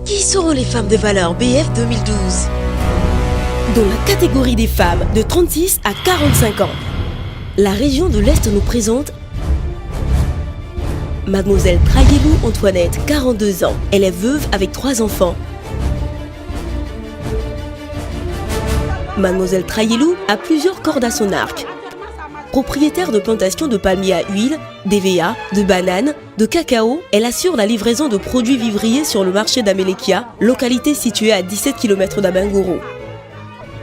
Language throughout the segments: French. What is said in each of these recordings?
Qui seront les femmes de valeur BF 2012? Dans la catégorie des femmes de 36 à 45 ans, la région de l'Est nous présente Mademoiselle Trayelou Antoinette, 42 ans. Elle est veuve avec 3 enfants. Mademoiselle Trayelou a plusieurs cordes à son arc. Propriétaire de plantations de palmiers à huile, d'EVA, de bananes, de cacao, elle assure la livraison de produits vivriers sur le marché d'Amélékia, localité située à 17 km d'Abengourou.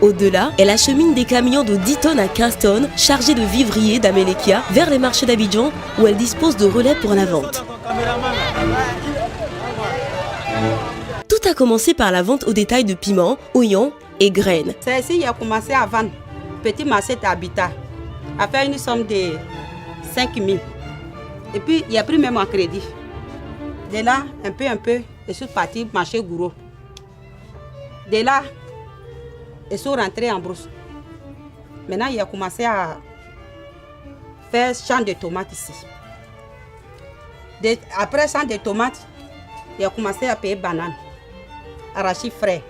Au-delà, elle achemine des camions de 10 tonnes à 15 tonnes chargés de vivriers d'Amélékia vers les marchés d'Abidjan où elle dispose de relais pour la vente. Tout a commencé par la vente au détail de piments, oignons et graines. C'est ici qu'il a commencé à vendre petit marché d'habitat, à faire une somme de 5 000. Et puis il a pris même en crédit. De là, un peu, je suis parti marché Gouro. De là, ils sont rentrés en brousse. Maintenant, il a commencé à faire champ de tomates ici. Après champ de tomates, il a commencé à payer bananes, arachis frais.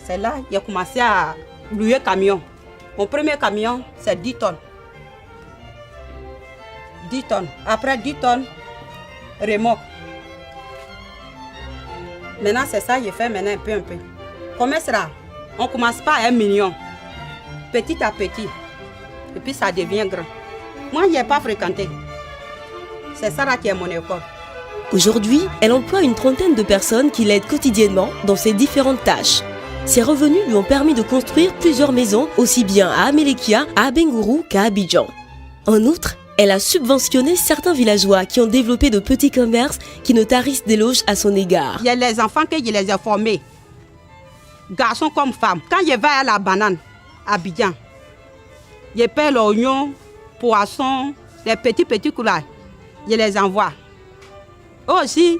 C'est là qu'il a commencé à louer camion. Mon premier camion, c'est 10 tonnes. 10 tonnes. Après 10 tonnes, remorque. Maintenant, c'est ça qu'il fait maintenant un peu. Comment sera? On commence pas à 1 million, petit à petit, et puis ça devient grand. Moi, je n'ai pas fréquenté. C'est ça là qui est mon école. Aujourd'hui, elle emploie une trentaine de personnes qui l'aident quotidiennement dans ses différentes tâches. Ses revenus lui ont permis de construire plusieurs maisons, aussi bien à Amélékia, à Abengourou qu'à Abidjan. En outre, elle a subventionné certains villageois qui ont développé de petits commerces qui ne tarissent d'éloges à son égard. Il y a les enfants que je les ai formés. Garçons comme femmes. Quand je vais à la banane, à Abidjan, je paie l'oignon, poisson, les petits coulages, je les envoie. Eux aussi,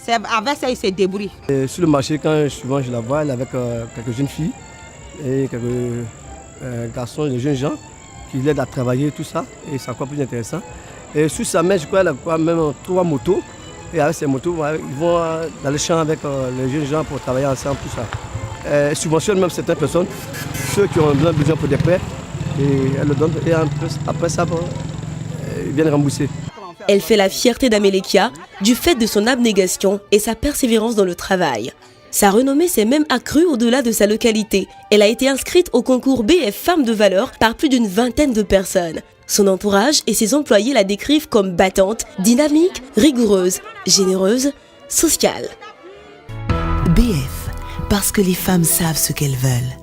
c'est avec ça, ils se débrouillent. Sur le marché, quand souvent je la vois, elle est avec quelques jeunes filles et quelques garçons, des jeunes gens qui l'aident à travailler, tout ça, et c'est encore plus intéressant. Et sur sa main, je crois, elle a même 3 motos, et avec ces motos, ils vont dans le champ avec les jeunes gens pour travailler ensemble, tout ça. Elle subventionne même certaines personnes, ceux qui ont besoin pour des prêts, et elle le donne, et après ça, ils viennent rembourser. Elle fait la fierté d'Amélékia du fait de son abnégation et sa persévérance dans le travail. Sa renommée s'est même accrue au-delà de sa localité. Elle a été inscrite au concours BF Femmes de valeur par plus d'une vingtaine de personnes. Son entourage et ses employés la décrivent comme battante, dynamique, rigoureuse, généreuse, sociale. BF, parce que les femmes savent ce qu'elles veulent.